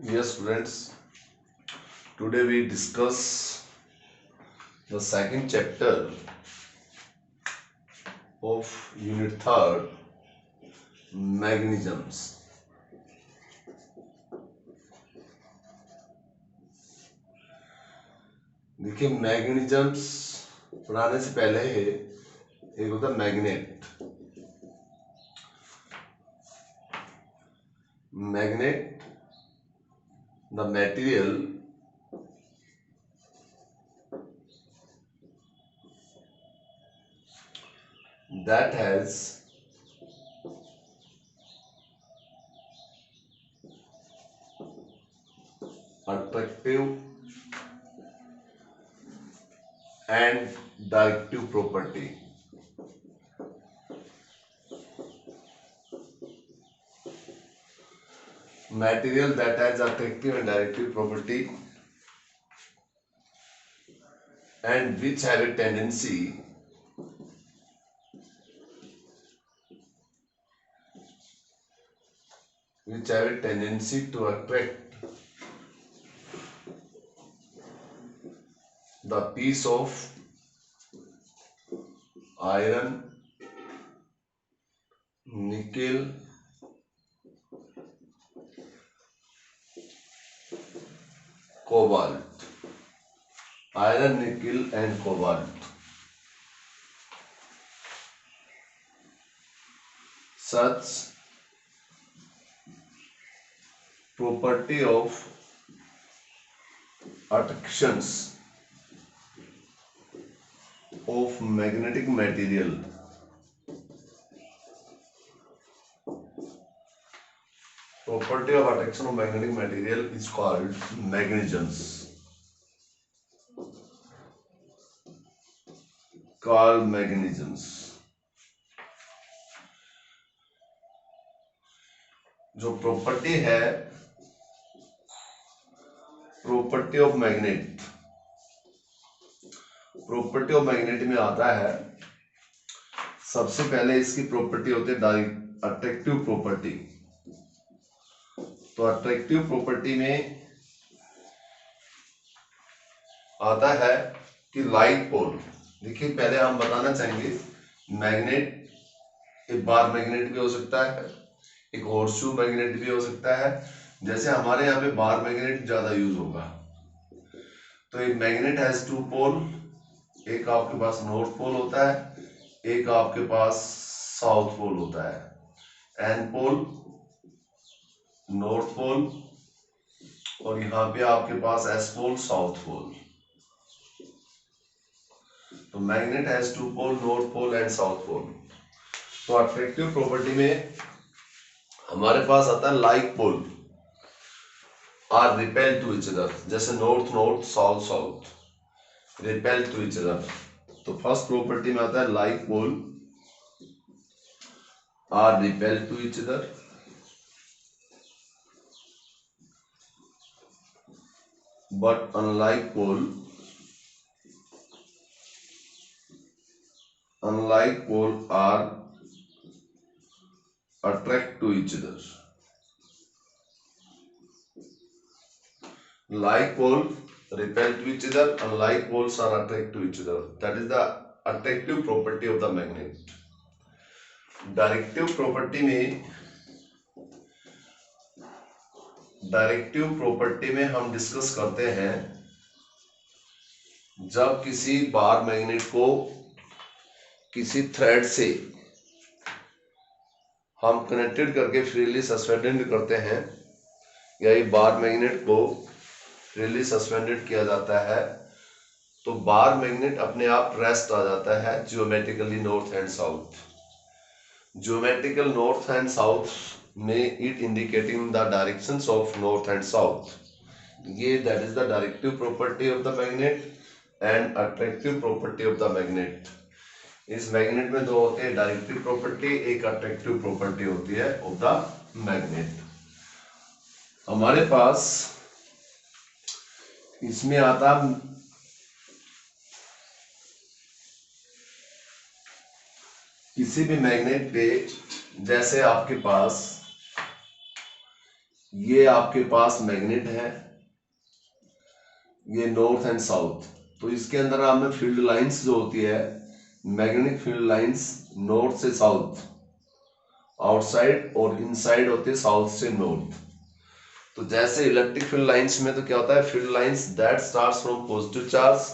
Yes, students, today we discuss the second chapter of Unit 3rd, Mechanisms. देखिए मैग्नेटिज्म्स पढ़ाने से पहले एक होता है magnet. Magnet the material that has attractive and directive property. Material that has attractive and directive property and which have a tendency to attract the piece of iron, nickel, cobalt. Iron, nickel and cobalt. Such property of attractions of magnetic material is called mechanisms. जो property है property of magnet में आता है। सबसे पहले इसकी property होती है अट्रैक्टिव प्रॉपर्टी। तो अट्रैक्टिव प्रॉपर्टी में आता है कि लाइक पोल। देखिए पहले हम बताना चाहेंगे मैग्नेट एक बार मैग्नेट भी हो सकता है, एक हॉर्सशू मैग्नेट भी हो सकता है। जैसे हमारे यहाँ पे बार मैग्नेट ज्यादा यूज होगा। तो एक मैग्नेट हैज टू पोल, एक आपके पास नॉर्थ पोल होता है, एक आपके पास साउथ पोल होता है। एन पोल, नॉर्थ पोल और यहाँ पे आपके पास एस पोल, साउथ पोल। तो magnet has two pole, north pole and south pole. तो अट्रैक्टिव प्रॉपर्टी में हमारे पास आता है like pole are repel to each other. जैसे north north, south south, repel to each other. तो फर्स्ट प्रॉपर्टी में आता है like pole are repel to each other, but unlike pole are attract to each other. Like pole repel to each other, unlike poles are attract to each other. That is the attractive property of the magnet. Directive property में हम discuss करते हैं जब किसी बार magnet को किसी thread से हम कनेक्टेड करके फ्रीली सस्पेंडेड करते हैं, या ये बार मैग्नेट को फ्रीली सस्पेंडेड किया जाता है, तो बार मैग्नेट अपने आप रेस्ट आ जाता है geometrically north and south. Geometrical north and south में it indicating the directions of north and south. ये that is the directive property of the magnet and attractive property of the magnet. इस magnet में दो होते हैं, directive property, एक attractive property होती है ऑफ द मैग्नेट। हमारे पास इसमें आता किसी भी मैग्नेट पे, जैसे आपके पास ये आपके पास मैग्नेट है, ये नॉर्थ एंड साउथ। तो इसके अंदर हमें फील्ड लाइंस जो होती है, मैग्नेटिक फील्ड लाइंस नॉर्थ से साउथ आउटसाइड और इनसाइड होते हैं साउथ से नॉर्थ। तो जैसे इलेक्ट्रिक फील्ड लाइंस में तो क्या होता है, field lines that starts from positive charge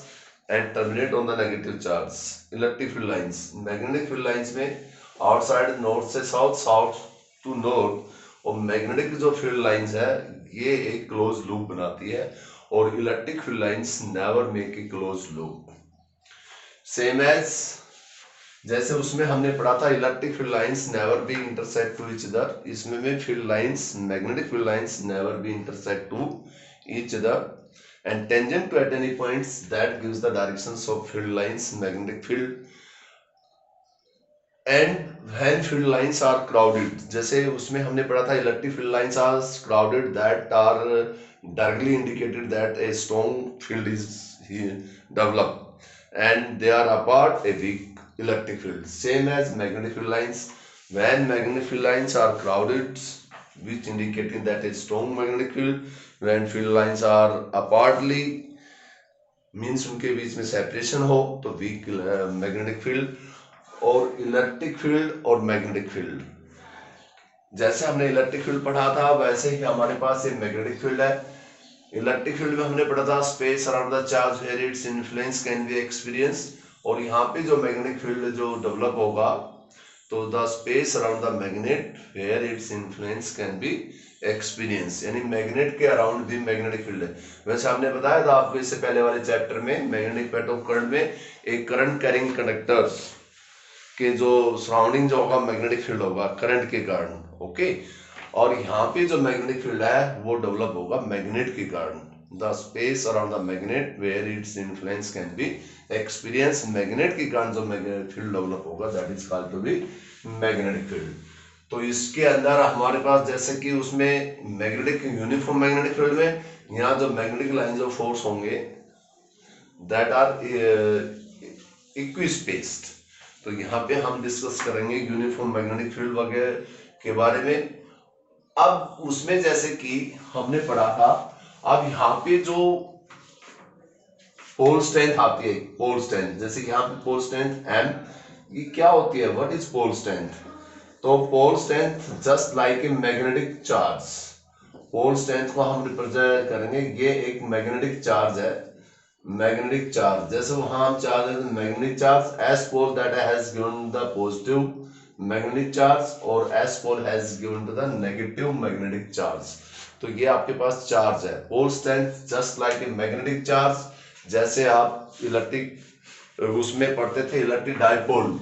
and terminate on the negative charge. Electric field lines, magnetic field lines में आउटसाइड नॉर्थ से साउथ, साउथ टू नॉर्थ। और मैग्नेटिक जो फील्ड लाइंस है ये एक क्लोज लूप बनाती है, और electric field lines never make a close loop. Same as जैसे उसमें हमने पढ़ा था electric field lines never be intersect to each other, इसमें भी field lines, magnetic field lines never be intersect to each other and tangent to at any points that gives the directions of field lines, magnetic field. And when field lines are crowded, जैसे उसमें हमने पढ़ा था electric field lines are crowded, that are directly indicated that a strong field is developed and they are apart a weak electric field. Same as magnetic field lines, when magnetic field lines are crowded, which indicating that a strong magnetic field, when field lines are apartly means उनके बीच में separation हो तो weak magnetic field. और electric field और magnetic field, जैसे हमने electric field पढ़ा था वैसे ही हमारे पास ये मैग्नेटिक फील्ड है। इलेक्ट्रिक फील्ड में हमने पढ़ा था space around the charge where its influence can be experience, और यहाँ पे जो मैग्नेटिक फील्ड जो डेवलप होगा तो the space around the magnet where its influence can be experience, यानी मैग्नेट के अराउंड भी मैग्नेटिक फील्ड है। वैसे हमने बताया था आपको इससे पहले वाले चैप्टर में, मैग्नेटिक इफेक्ट ऑफ करंट में एक करंट कैरिंग कंडक्टर के जो सराउंडिंग जो होगा मैग्नेटिक फील्ड होगा करंट के कारण, ओके। और यहाँ पे जो मैग्नेटिक फील्ड है वो डेवलप होगा मैग्नेट के कारण, the space around the magnet where its influence can be experience, magnet के कारण जो मैग्नेटिक फील्ड डेवलप होगा that is called to be magnetic field. तो इसके अंदर हमारे पास जैसे कि उसमें मैग्नेटिक यूनिफॉर्म मैग्नेटिक फील्ड में यहाँ जो मैग्नेटिक लाइन जो फोर्स होंगे दैट आर इक्विस्पेस्ड, तो यहाँ पे हम डिस्कस करेंगे यूनिफॉर्म मैग्नेटिक फील्ड वगैरह के बारे में। अब उसमें जैसे कि हमने पढ़ा था, अब यहाँ पे जो पोल स्ट्रेंथ आती है, पोल स्ट्रेंथ, जैसे कि यहाँ पे पोल स्ट्रेंथ एम, ये क्या होती है, व्हाट इज पोल स्ट्रेंथ? तो pole strength just like a magnetic charge, pole strength को हम रिप्रेजेंट करेंगे, ये एक मैग्नेटिक चार्ज है, मैग्नेटिक चार्ज। जैसे वहां हम चार्ज है magnetic charge, S pole that has given the positive magnetic charge और S pole has given to the negative magnetic charge. तो ये आपके पास चार्ज है, pole strength just like a magnetic charge. जैसे आप इलेक्ट्रिक उसमें पढ़ते थे electric dipole,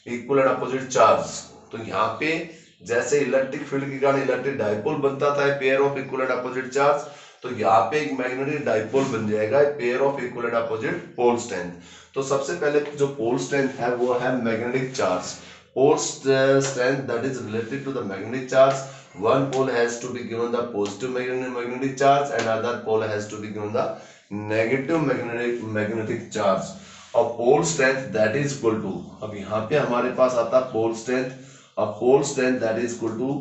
equal and opposite charge, तो यहाँ पे जैसे इलेक्ट्रिक फील्ड के कारण इलेक्ट्रिक डाइपोल बनता था pair of equal and opposite charge, तो यहाँ पे एक मैग्नेटिक डाइपोल बन जाएगा pair of equal and opposite pole strength. तो सबसे पहले जो पोल स्ट्रेंथ है वो है magnetic charge, pole strength that is related to the magnetic charge, one pole has to be given the positive magnetic charge and other pole has to be given the negative magnetic charge, और pole strength that is equal to, अब यहाँ पे हमारे पास आता है pole strength, अब pole strength that is equal to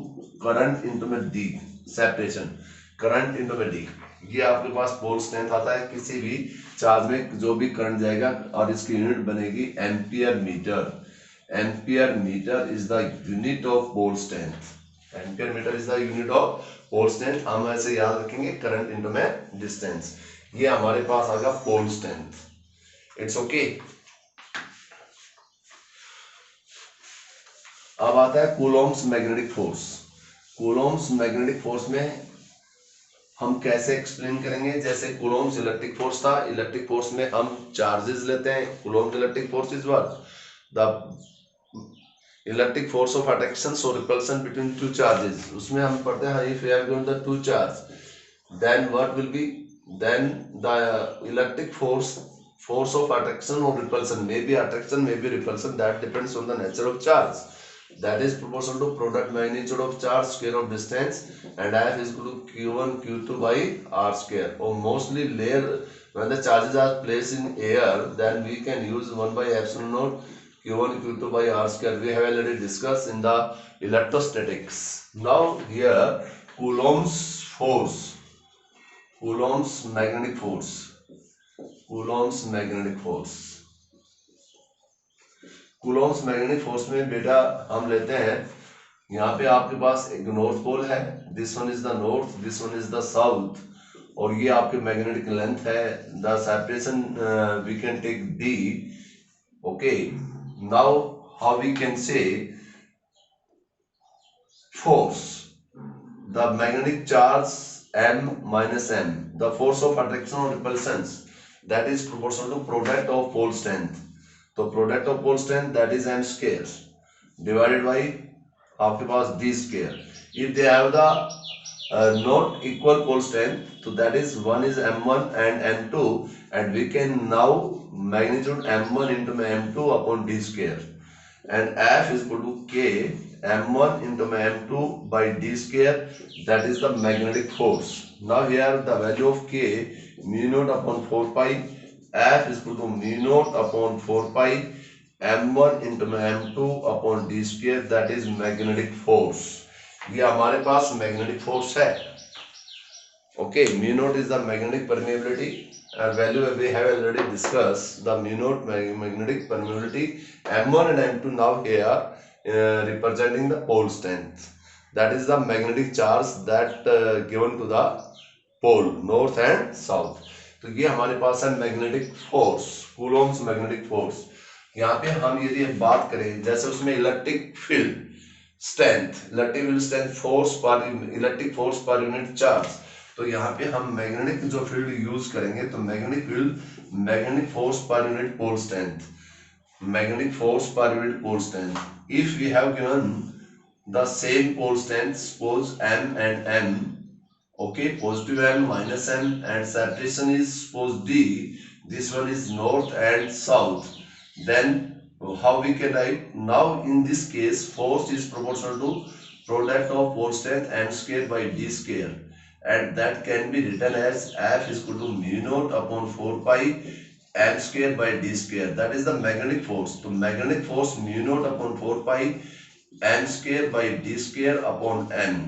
current into में डी, सेपरेशन करंट इनटू में डी, ये आपके पास पोल स्ट्रेंथ आता है। किसी भी चार्ज में जो भी करंट जाएगा और इसकी यूनिट बनेगी ampere metre, ampere metre is the unit of pole strength, ampere metre is the unit of pole strength. हम ऐसे याद रखेंगे करंट इनटू में डिस्टेंस, ये हमारे पास आ गया पोल स्ट्रेंथ, इट्स ओके। अब आता है Coulomb's magnetic force. Coulomb's magnetic force में हम कैसे एक्सप्लेन करेंगे, जैसे कूलॉम्स इलेक्ट्रिक फोर्स था, इलेक्ट्रिक फोर्स में हम चार्जेस लेते हैं, Coulomb's electric force is what, the electric force of attraction और रिपल्शन बिटवीन टू चार्जेस। उसमें हम पढ़ते हैं if we are given the two charge then what will be, then the electric force of attraction or repulsion, maybe attraction maybe repulsion, that depends on the nature of charge, that is proportional to product magnitude of charge square of distance, and F is equal to q1 q2 by r square, or mostly layer when the charges are placed in air then we can use 1 by epsilon naught q1 q2 by r square, we have already discussed in the electrostatics. Now here Coulomb's force, Coulomb's magnetic force, Coulomb's magnetic force, Coulomb's magnetic force में बेटा हम लेते हैं, यहाँ पे आपके पास एक north pole है, this one is the north, this one is the south, और ये आपके मैग्नेटिक लेंथ है, the separation we can take d. Okay, now how we can say force, the magnetic charge m minus m, the force of attraction or repulsion, that is proportional to product of pole strength. तो product of pole strength that is m square divided by आपके पास d square. If they have the not equal pole strength, so that is one is m1 and m2, and we can now magnitude m1 into m2 upon d square, and F is equal to K m1 into m2 by d square, that is the magnetic force. Now here the value of K mu naught upon 4 pi, F is equal to mu naught upon 4 pi m1 into m2 upon d square, that is magnetic force. ये हमारे पास magnetic force है. Okay, mu naught is the magnetic permeability. Value we have already discussed the mu naught magnetic permeability. M1 and M2 now here representing the pole strength. That is the magnetic charge that given to the pole north and south. तो ये हमारे पास है magnetic force, Coulomb's magnetic force. यहाँ पे हम यदि बात करें जैसे उसमें electric field strength, electric field strength force पर इलेक्ट्रिक फोर्स पर यूनिट चार्ज, तो यहाँ पे हम मैग्नेटिक जो फील्ड यूज करेंगे तो मैग्नेटिक फील्ड मैग्नेटिक फोर्स पर unit pole strength, magnetic force पर unit pole strength. If we have given the same pole strength, suppose m and m, okay, positive m minus m, and separation is suppose d, this one is north and south, then how we can write? Now in this case force is proportional to product of pole strength m square by d square, and that can be written as F is equal to mu naught upon 4 pi m square by d square, that is the magnetic force. So magnetic force mu naught upon 4 pi m square by d square upon m,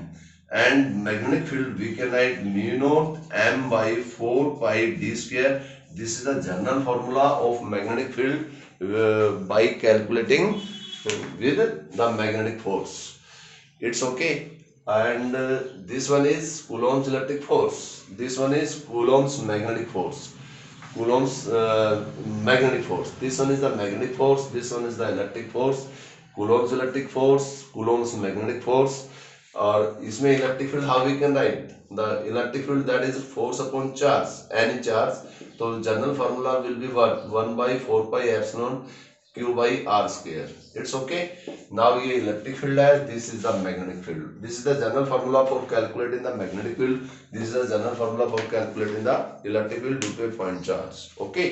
and magnetic field we can write mu naught m by 4 pi d square. This is the general formula of magnetic field by calculating with the magnetic force. It's okay. And this one is Coulomb's electric force, this one is Coulomb's magnetic force, Coulomb's magnetic force, this one is the magnetic force, this one is the electric force, Coulomb's electric force, Coulomb's magnetic force. और इसमें electric field how we can write the electric field that is force upon charge, any charge, तो general formula will be what 1/4 pi epsilon q by r square. It's okay. Now ये electric field है, this is the magnetic field, this is the general formula for calculating the magnetic field, this is the general formula for calculating the electric field due to a point charge. Okay.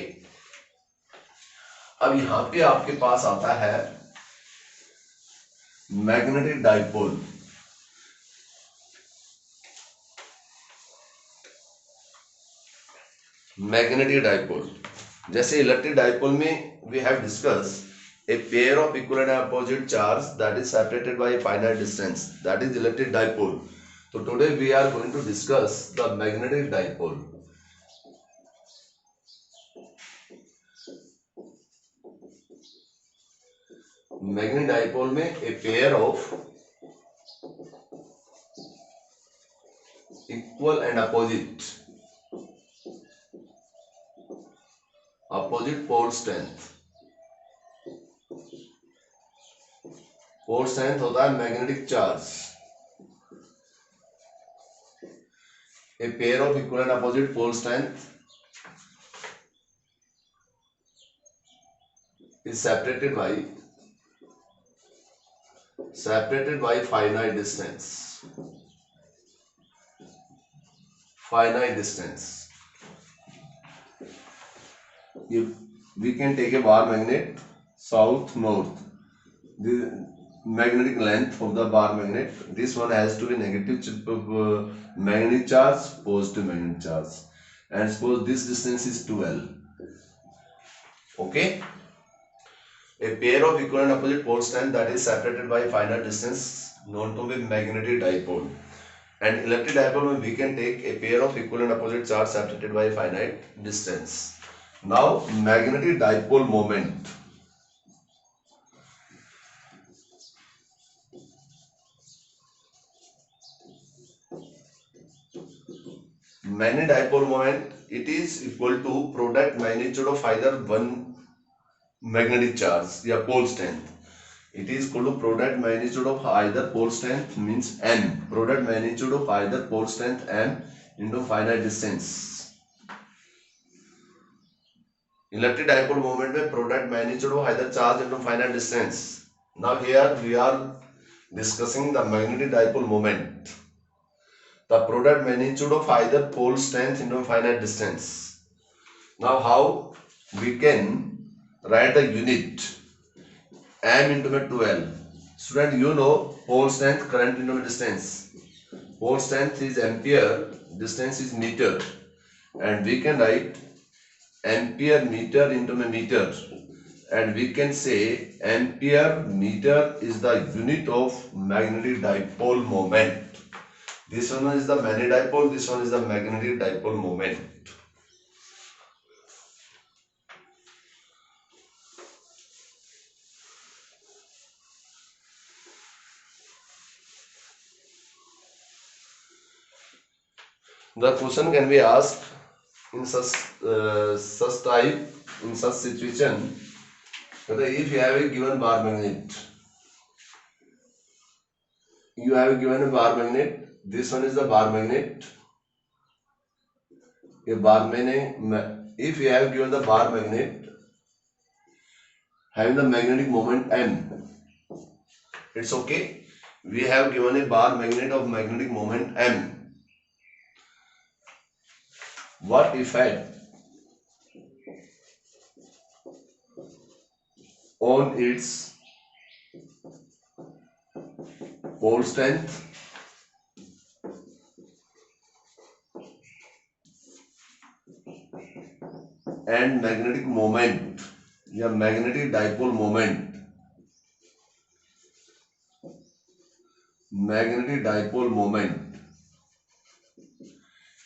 अब यहाँ पे आपके पास आता है magnetic dipole. Magnetic dipole, जैसे electric dipole में we have discuss a pair of equal and opposite charge that is separated by a finite distance, that is electric dipole. So today we are going to discuss the magnetic dipole. Magnetic dipole में a pair of equal and opposite pole strength. Pole strength होता है magnetic charge. A pair of equal and opposite pole strength is separated by finite distance. We can take a bar magnet south north. The magnetic length of the bar magnet, this one has to be negative magnetic charge, positive magnetic charge, and suppose this distance is 2L. Okay. A pair of equal and opposite pole strength that is separated by finite distance known to be magnetic dipole, and electric dipole में we can take a pair of equal and opposite charge separated by a finite distance. Now magnetic dipole moment. Magnetic dipole moment, it is equal to product magnitude of either one magnetic charge या pole strength. It is equal to product magnitude of either pole strength means m, product magnitude of either pole strength m into finite distance. Electric dipole moment में product magnitude of either charge into finite distance. Now here we are discussing the magnetic dipole moment. The product magnitude of either pole strength into finite distance. Now how we can write the unit? M into 2L. Student, you know pole strength, current into distance. Pole strength is ampere, distance is meter, and we can write ampere meter into meter, and we can say ampere meter is the unit of magnetic dipole moment. This one is the magnetic dipole, this one is the magnetic dipole moment. The question can be asked in such situation, that if you have a given bar magnet, you have given a bar magnet, this one is the bar magnet, if you have given the bar magnet having the magnetic moment m, it's okay. We have given a bar magnet of magnetic moment m. What effect on its pole strength and magnetic moment या magnetic dipole moment, magnetic dipole moment,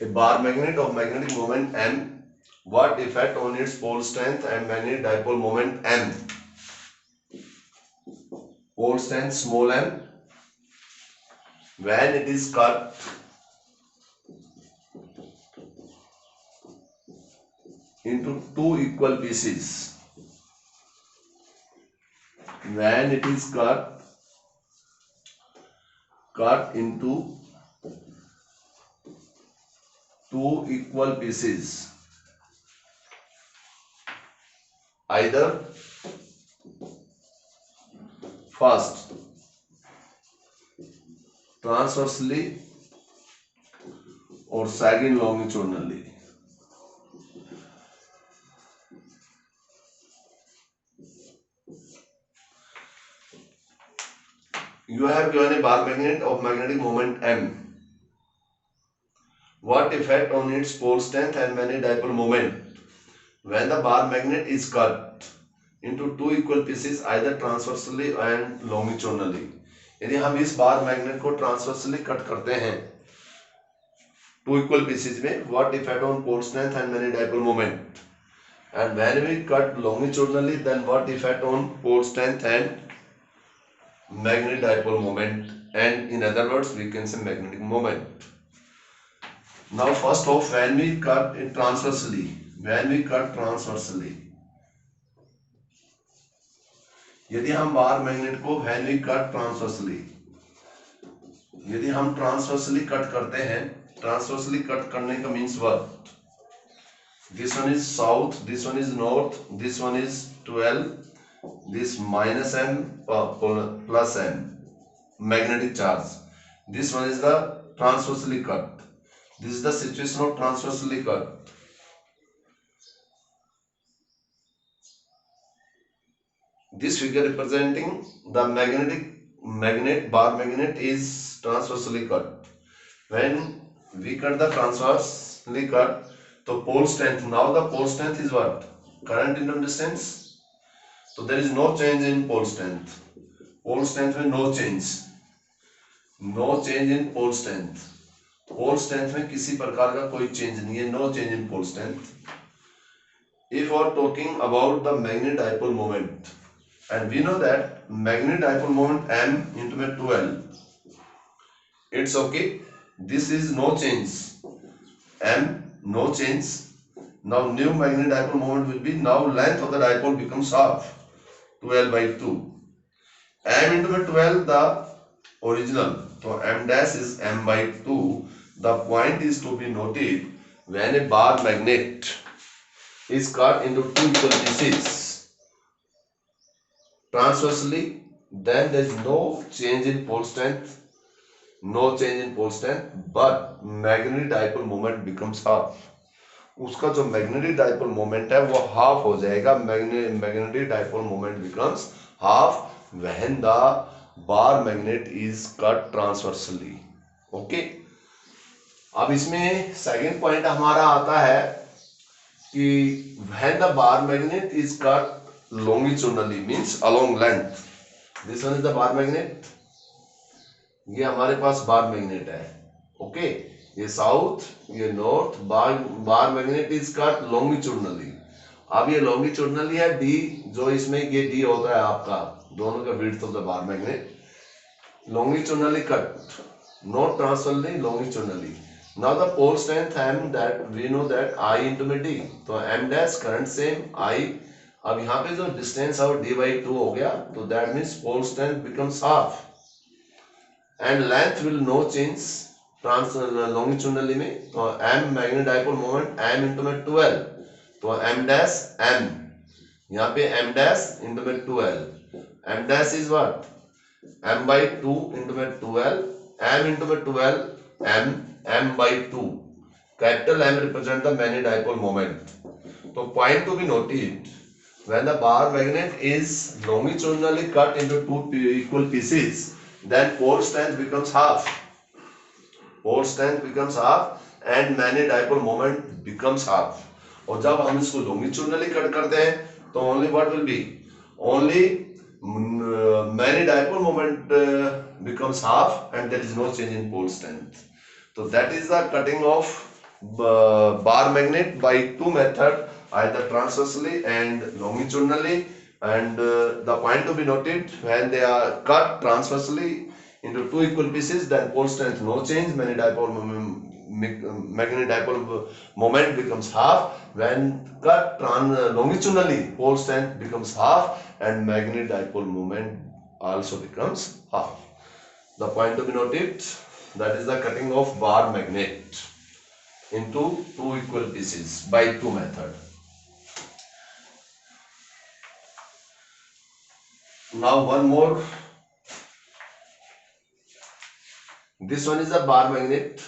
a bar magnet of magnetic moment m, what effect on its pole strength and magnetic dipole moment m? Pole strength small m, when it is cut into two equal pieces, when it is cut into two equal pieces, either first transversely or second longitudinally. You have given a bar magnet of magnetic moment m. What effect on its pole strength and magnetic dipole moment when the bar magnet is cut into two equal pieces either transversely and longitudinally? यदि हम इस bar magnet को transversely cut करते हैं two equal pieces में, what effect on pole strength and magnetic dipole moment, and when we cut longitudinally then what effect on pole strength and magnetic dipole moment, and in other words we can say magnetic moment. Now first off, when we cut it transversely, यदि हम बार magnet को when we cut transversely, यदि हम transversely cut करते हैं, transversely cut करने का means what? This one is south, this one is north, this one is 12, this minus m plus m magnetic charge. This one is the transversely cut. This is the situation of transversely cut. This figure representing the bar magnet is transversely cut. When we cut the transversely cut, so pole strength, now the pole strength is what? Current into distance. So there is no change in pole strength. Pole strength में no change in pole strength. Pole strength में किसी प्रकार का कोई change नहीं है, no change in pole strength. If we are talking about the magnetic dipole moment, and we know that magnetic dipole moment m into 12, it's okay. This is no change. M no change. Now new magnetic dipole moment will be, now length of the dipole becomes half, 12 by 2. M into 12 the original, so m dash is m by 2. The point is to be noted, when a bar magnet is cut into two equal pieces transversely, then there is no change in pole strength, no change in pole strength, but magnetic dipole moment becomes half. उसका जो magnetic dipole moment है वो half हो जाएगा. Magnetic dipole moment becomes half when the bar magnet is cut transversely. Okay, अब इसमें second point हमारा आता है कि when the bar magnet is cut longitudinally, means along length. This one is the bar magnet. ये हमारे पास bar magnet है. Okay, ये साउथ, ये north. Bar magnet is cut longitudinally. अब ये लॉन्गिट्यूडनली है डी, जो इसमें ये डी होता है आपका दोनों का width of the bar magnet. longitudinally cut, not transversely, longitudinally. Now the pole strength m, that we know that I into में d, तो m dash current same I. अब यहाँ पे जो डिस्टेंस और d by 2 हो गया, तो that means pole strength becomes half and length will no change longitudinally में. तो m magnetic dipole moment m into में 12, तो m dash m, यहाँ पे m dash into में 12. m dash is what? m by 2 into में 12, m into में 12, m by 2. Capital M represent the magnetic dipole moment. So point to be noted, when the bar magnet is longitudinally cut into two equal pieces, then pole strength becomes half. Pole strength becomes half and magnetic dipole moment becomes half. और जब हम इसको longitudinally cut करते हैं तो only what will be? Only magnetic dipole moment becomes half and there is no change in pole strength. So that is the cutting of bar magnet by two method, either transversely and longitudinally. And the point to be noted, when they are cut transversely into two equal pieces, then pole strength no change, magnetic dipole moment becomes half. When cut longitudinally, pole strength becomes half and magnetic dipole moment also becomes half. The point to be noted, that is the cutting of bar magnet into two equal pieces by two method. Now one more. This one is the bar magnet.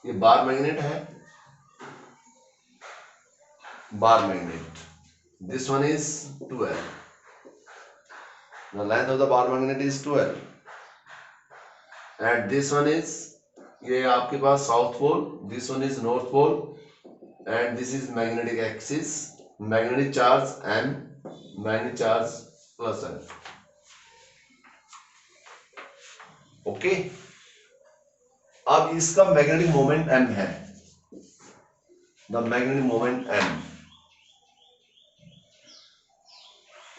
ये bar magnet है, bar magnet. This one is 12. The length of the bar magnet is 12. And this one is, ये आपके पास south pole, this one is north pole, and this is magnetic axis, magnetic charge M, magnetic charge plus M. Okay, अब इसका magnetic moment M है, the magnetic moment M.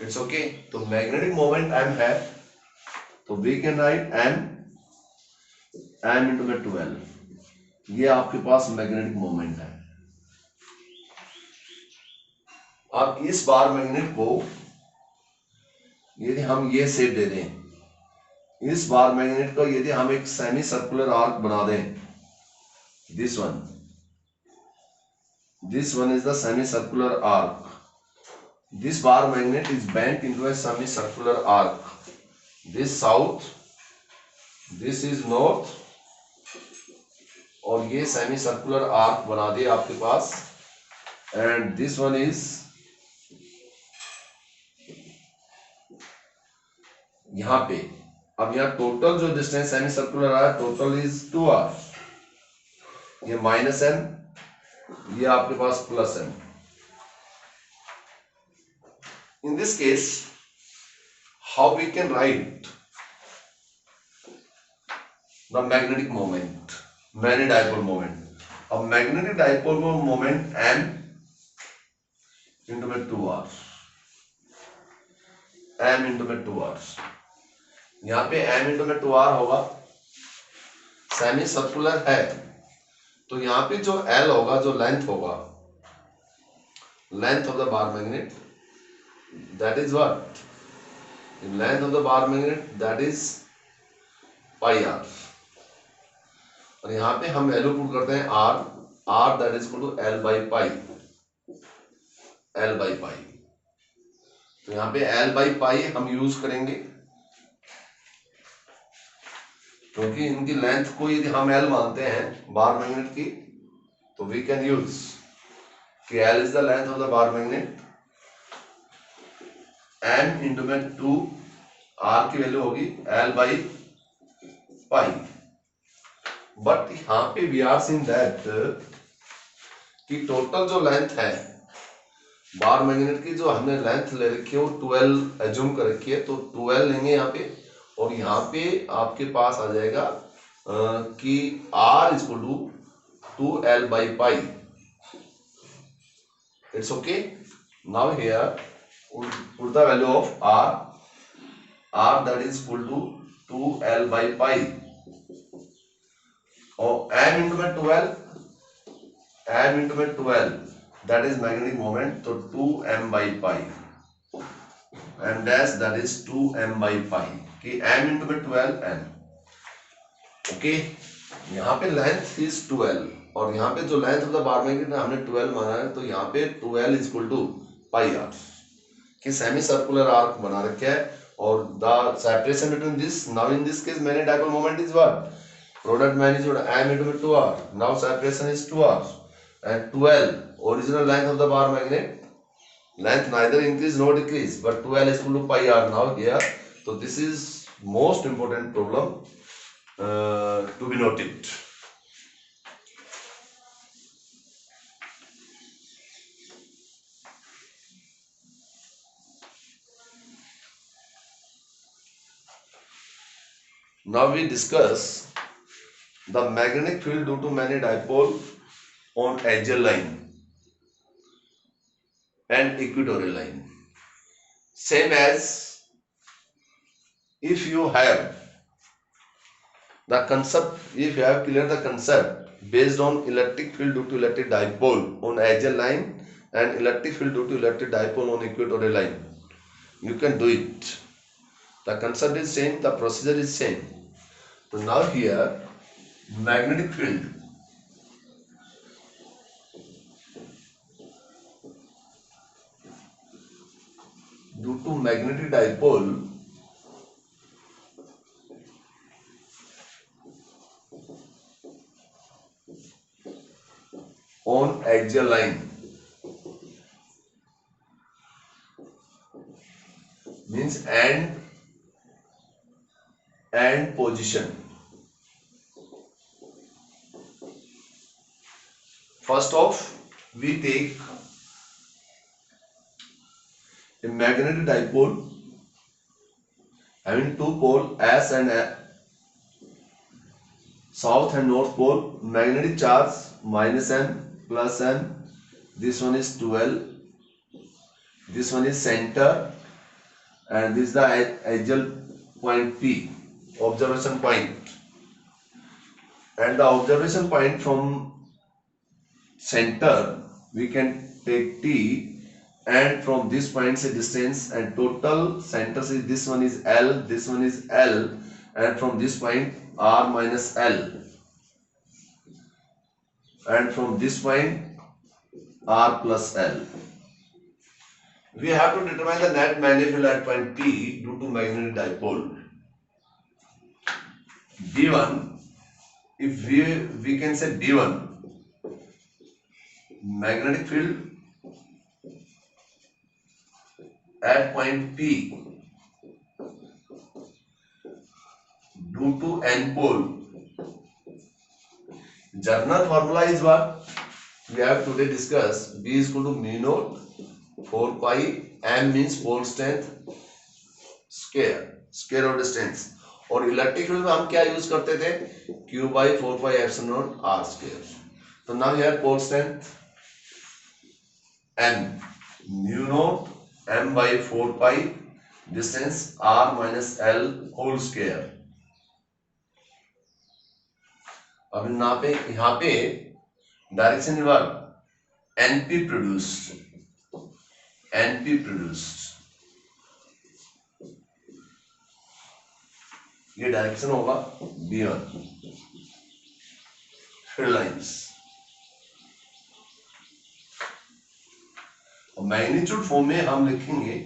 It's okay. तो magnetic moment M है, तो we can write M into में 12. ये आपके पास magnetic moment है. अब इस बार मैग्नेट को यदि हम ये शेप दे दें, इस बार मैग्नेट को यदि हम एक सेमी सर्कुलर आर्क बना दें, this one is the semi circular arc. This bar magnet is bent into a semi circular arc. This south, this is north, और ये सेमी सर्कुलर आर्क बना दिए आपके पास. एंड दिस वन इज यहां पे. अब यहाँ टोटल जो डिस्टेंस सेमी सर्कुलर आया, टोटल इज 2r. ये माइनस m, ये आपके पास plus m. In this case how we can write the magnetic moment, magnetic dipole moment. A magnetic dipole moment m into में 2r, m into में 2r. यहाँ पे m into में 2r होगा, सेमी सर्कुलर है, तो यहाँ पे जो L होगा, जो लेंथ होगा, length of the bar magnet, that is what? The length of the bar magnet, that is pi r. और यहाँ पे हम वैल्यू पुट करते हैं r that is equal to L by pi. तो यहाँ पे L by pi हम यूज करेंगे, क्योंकि इनकी लेंथ को यदि हम L मानते हैं बार मैग्नेट की, तो वी कैन यूज कि L is the length of the bar magnet, m into में 2, r की वैल्यू होगी L by pi. बट यहाँ पे वी आर सीइंग दैट कि टोटल जो लेंथ है बार मैग्नेट की, जो हमने लेंथ ले रखी है वो 12 एज्यूम कर रखी है, तो 12 लेंगे यहाँ पे, और यहाँ पे आपके पास आ जाएगा कि r is equal to 2L by pi. It's okay. Now here put the value of r that is equal to 2L by pi. और m into में 12, that is magnetic moment, तो 2m by pi, m dash that is 2m by pi, कि m into में 12 m. Okay, यहाँ पे length is 12, और यहाँ पे जो length of the bar magnet हमने 12 माना है, तो यहाँ पे 12 is equal to pi r, कि सेमी सर्कुलर आर्क बना रखा है, और the separation between this, now in this case magnetic dipole moment is what? Product magnitude m into 2r. Now separation is 2r and 12 original length of the bar magnet. Length neither increase nor decrease, but 12 is equal to pi r now here. So this is most important problem to be noted. Now we discuss the magnetic field due to magnetic dipole on axial line and equatorial line. Same as if you have the concept, if you have cleared the concept based on electric field due to electric dipole on axial line and electric field due to electric dipole on equatorial line, you can do it. The concept is same, the procedure is same. So now here magnetic field due to magnetic dipole on axial line means end position. First off, we take a magnetic dipole having two pole S and south and north pole, magnetic charge minus m plus m. This one is 12. This one is center, and this is the axial point P, observation point, and the observation point from center we can take T, and from this point say distance, and total centers is this one is L, this one is L, and from this point R minus L, and from this point R plus L. We have to determine the net magnetic field at point P due to magnetic dipole. B1, if we can say B1, magnetic field at point P due to n pole. General formula is what we have today discussed. B is equal to mu naught 4 pi, m means pole strength, square of distance, और electric field में हम क्या use करते थे, Q by 4 pi epsilon r square. तो now here pole strength M mu naught M by 4 pi distance r minus L whole square. अब यहाँ पे डायरेक्शन वर्क NP produced ये डायरेक्शन होगा B1 फील्ड लाइंस। और magnitude form में हम लिखेंगे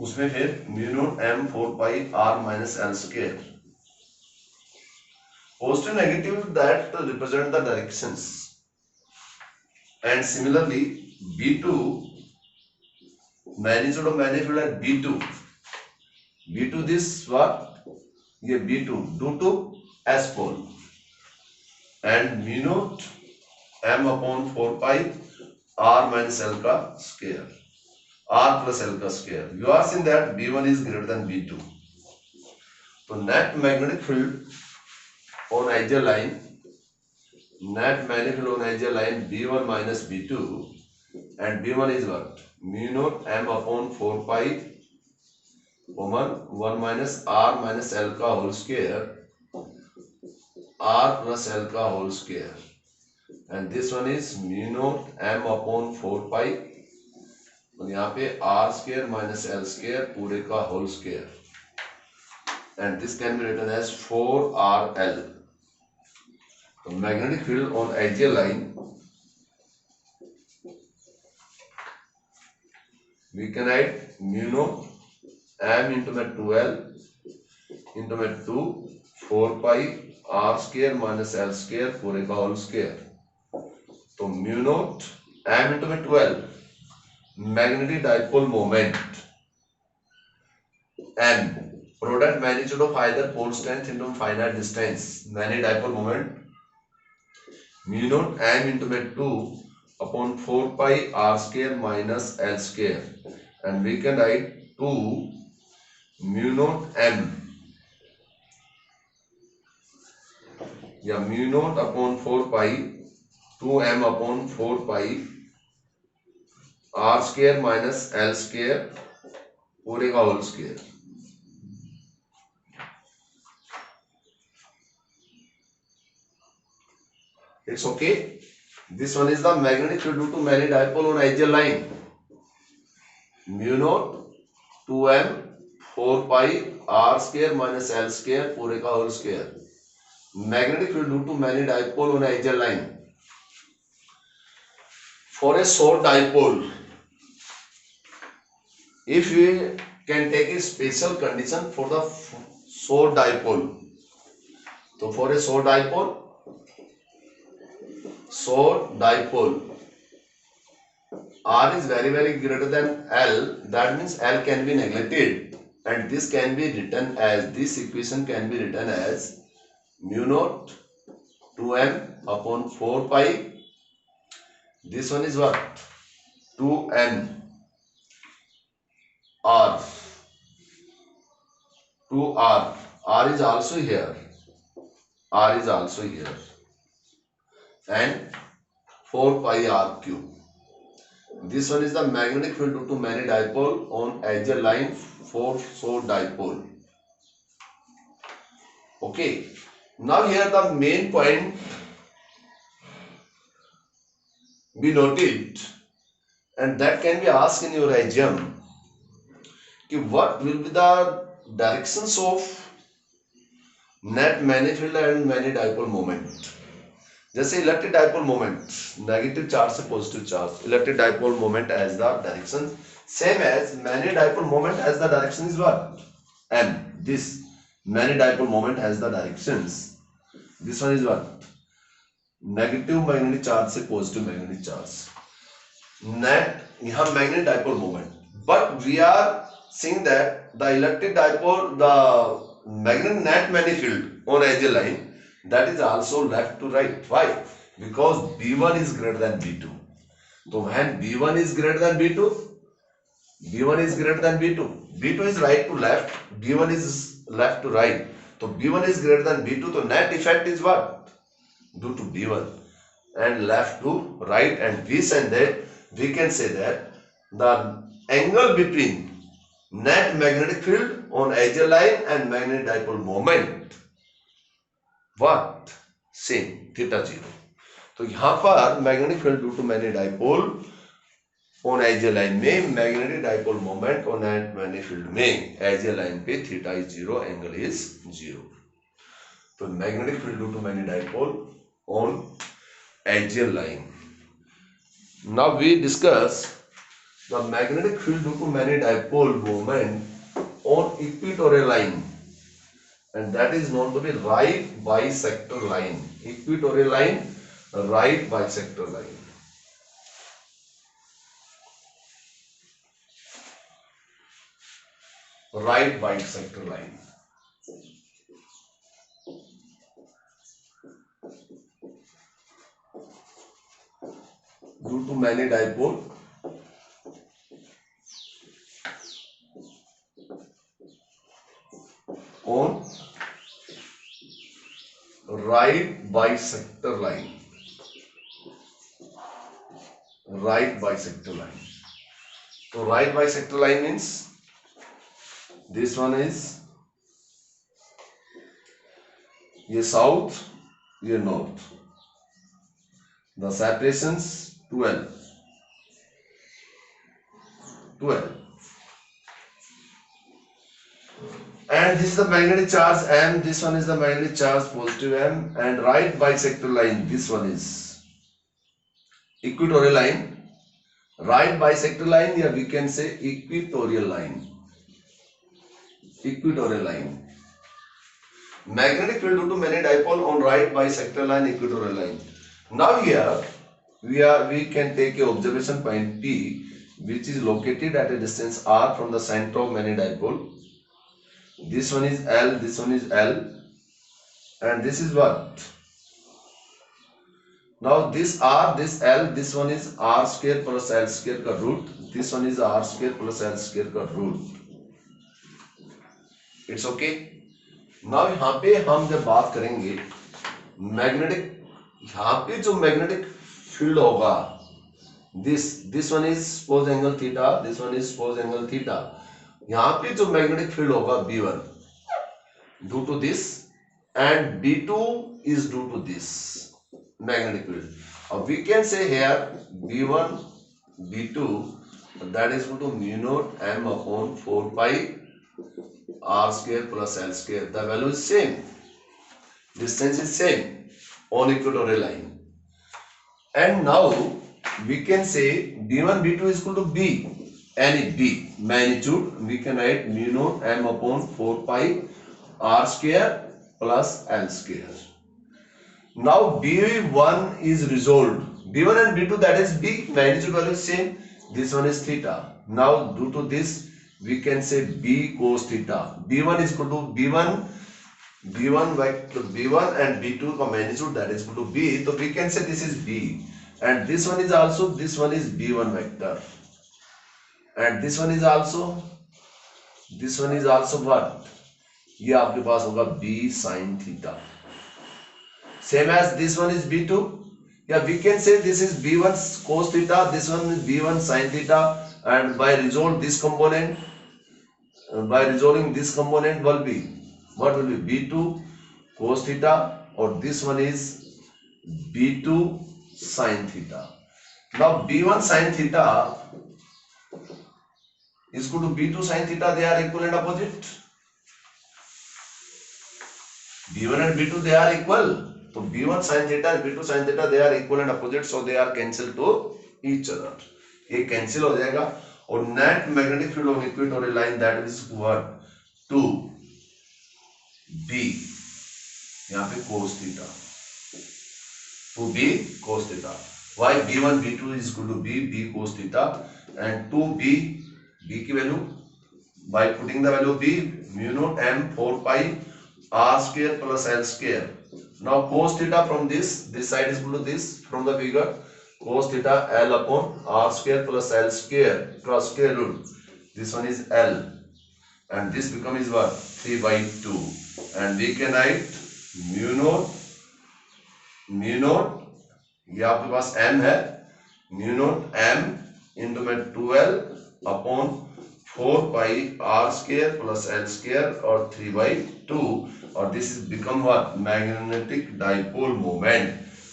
उसमें फिर mu naught M 4 pi r minus L square. Positive negative that represent the directions, and similarly B2 magnitude of manifold है B2 this what ये B2 due to S pole and mu naught M upon 4 pi r minus L का square, r plus L का square. You are seeing that B1 is greater than B2. तो net magnetic field on axial line, B1 minus B2, and B1 is what? Mu naught M upon 4 pi over 1 minus R minus L का whole square, R plus L का whole square, and this one is mu naught M upon 4 pi, और यहाँ पे R square minus L square पूरे का whole square, and this can be written as 4RL. The magnetic field on axial line, we can write mu naught M into my 2L into my 2 4 pi R square minus L square पूरे का whole square. तो mu naught M into my 12 magnetic dipole moment M product magnitude of either pole strength into finite distance magnetic dipole moment mu naught M into my 2 upon 4 pi R square minus L square, and we can write 2 mu naught M या mu naught upon 4 pi 2M upon 4 pi R square minus L square पूरे का whole square. It's okay. This one is the magnetic field due to magnetic dipole on axial line. Mu naught 2M 4 pi R square minus L square पूरे का whole square. Magnetic field due to magnetic dipole on axial line. For a short dipole, if we can take a special condition for the short dipole, so for a short dipole R is very greater than L, that means L can be neglected, and this can be written as, this equation can be written as mu naught 2M upon 4 pi, this one is what, 2M R, 2R, R is also here, and 4 pi R cube. This one is the magnetic field due to magnetic dipole on axial line for short dipole. Okay. Now here the main point be noted, and that can be asked in your exam. What will be the directions of net magnetic field and magnetic dipole moment? जैसे electric dipole moment negative charge से positive charge, electric dipole moment as the direction same as magnetic dipole moment as the direction is what m. This magnetic dipole moment has the directions, this one is what, negative magnetic charge से positive magnetic charge. Net यहाँ magnetic dipole moment, but we are seeing that the electric dipole, the magnetic net magnetic field on axial line, that is also left to right. Why? Because B1 is greater than B2. So when B1 is greater than B2, B1 is greater than B2. B2 is right to left, B1 is left to right. So B1 is greater than B2. So net effect is what? Due to B1 and left to right, and we said that we can say that the angle between net magnetic field on axial line and magnetic dipole moment what? Same, theta 0. तो यहां पर magnetic field due to magnetic dipole on axial line में, magnetic dipole moment on magnetic field में axial line पे theta is 0, angle is 0. तो magnetic field due to magnetic dipole on axial line. Now we discuss the magnetic field due to magnetic dipole moment on equatorial line, and that is known to be right bisector line. Equatorial line, right bisector line. Right bisector line. Due to many dipole on right bisector line. Right bisector line. So right bisector line means this one is ये south, ये north. The separations 12. And this is the magnetic charge M, this one is the magnetic charge positive M, and right bisector line, this one is equatorial line. Right bisector line, yeah, we can say equatorial line. Equatorial line. Magnetic field due to magnetic dipole on right bisector line, equatorial line. Now here we can take a observation point P, which is located at a distance R from the center of magnetic dipole. This one is L, this one is L, and this is what? Now this R, this L, this one is R square plus L square का root, this one is R square plus L square का root. It's okay. Now यहाँ पे हम जब बात करेंगे magnetic, यहाँ पे जो मैग्नेटिक फील्ड होगा, this one is suppose angle theta, this one is suppose angle theta. यहाँ पे जो मैग्नेटिक फील्ड होगा B1 due to this and B2 is due to this magnetic field. We can say here B1 B2, that is equal to mu naught M upon 4 pi R square plus L square. The value is same, distance is same on equatorial line. And now we can say B1 B2 is equal to B, any B magnitude, we can write mu naught M upon 4 pi R square plus L square. Now B1 is resolved. B1 and B2, that is B magnitude value is same. This one is theta. Now due to this we can say B cos theta. B1 is equal to B1 vector B1 and B2 का magnitude, that is equal to B. So we can say this is B, and this one is also, this one is B1 vector, and this one is also what? ये आपके पास होगा B sin theta. Same as this one is B2. Yeah, we can say this is B1 cos theta, this one is B1 sin theta, and by resolving this component will be, what will be? B2 cos theta, or this one is B2 sin theta. Now B1 sin theta is equal to B2 sin theta, they are equal and opposite. B1 and B2 they are equal. So B1 sin theta and B2 sin theta they are equal and opposite, so they are cancelled to each other. ये cancel हो जाएगा, और net magnetic field of equatorial line, that is what? 2B, यहाँ पे cos theta, 2B cos theta. Why? B1 B2 is equal to B cos theta, and 2B, B की value by putting the value B, mu naught M 4 pi R square plus L square. Now cos theta from this side is equal to this, from the figure, cos theta L upon R square plus L square cross square root. this one is L, and this becomes what? 3 by 2, and we can write mu naught ये आपके पास m है, mu naught m into में 12 upon 4 pi r square plus l square और 3 by 2, और this is become what? Magnetic dipole moment.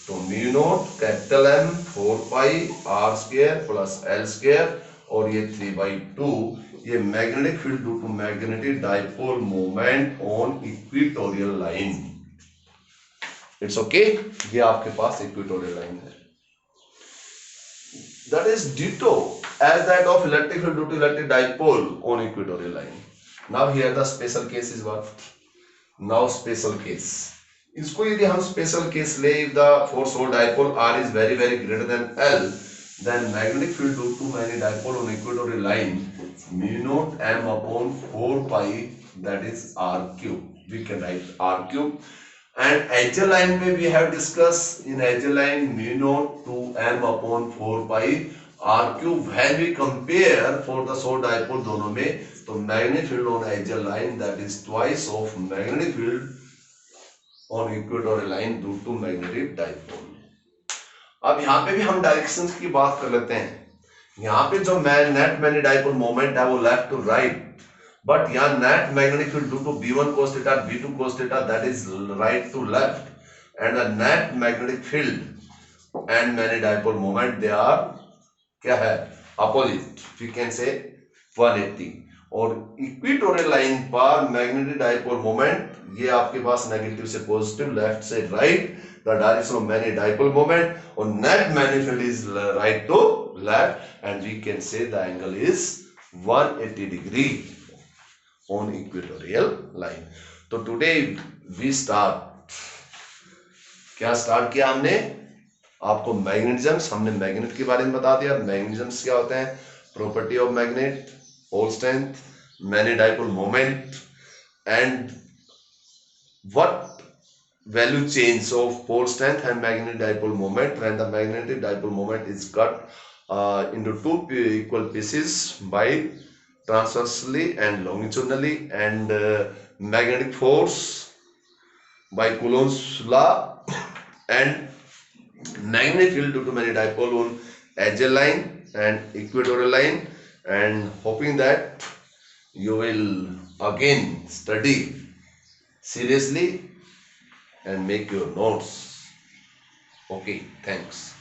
तो mu naught capital M 4 pi r square plus l square और ये 3 by 2, ये magnetic field due to magnetic dipole moment on equatorial line. It's okay, ये आपके पास equatorial line है। That is ditto as that of electric field due to electric dipole on equatorial line. Now here the special case is what? Now special case. इसको यदि हम special case ले, if the force or dipole R is very greater than L, then magnetic field due to magnetic dipole on equatorial line mu naught M upon 4 pi, that is R cube. We can write R cube. And axial line में we have discussed in axial line mu naught to M upon 4 pi R cube. When we compare for the short dipole दोनों में, तो magnetic field on axial line that is twice of magnetic field on equatorial line due to magnetic dipole. अब यहाँ पे भी हम directions की बात कर लेते हैं। यहाँ पे जो नेट मैग्नेटिक डाइपोल मोमेंट है वो लेफ्ट टू राइट, बट यहाँ net magnetic field due to B1 cos theta B2 cos theta that is right to left, and the net magnetic field and magnetic dipole moment they are क्या है? Opposite, we can say 180। और equatorial line पर magnetic dipole moment ये आपके पास negative से positive, left से right, the direction of magnetic dipole moment, और net magnetic field is right to left, and we can say the angle is 180 degree on equatorial line. तो today we start, क्या start किया हमने? आपको मैग्नेटिज्म्स, हमने magnet के बारे में बता दिया। मैग्नेटिज्म्स क्या होते हैं? Property of magnet, pole strength, magnetic dipole moment, and what value change of pole strength and magnetic dipole moment when the magnetic dipole moment is cut into two equal pieces by transversely and longitudinally, and magnetic force by Coulomb's law, and magnetic field due to magnetic dipole on axial line and equatorial line, and hoping that you will again study seriously and make your notes. Okay, thanks.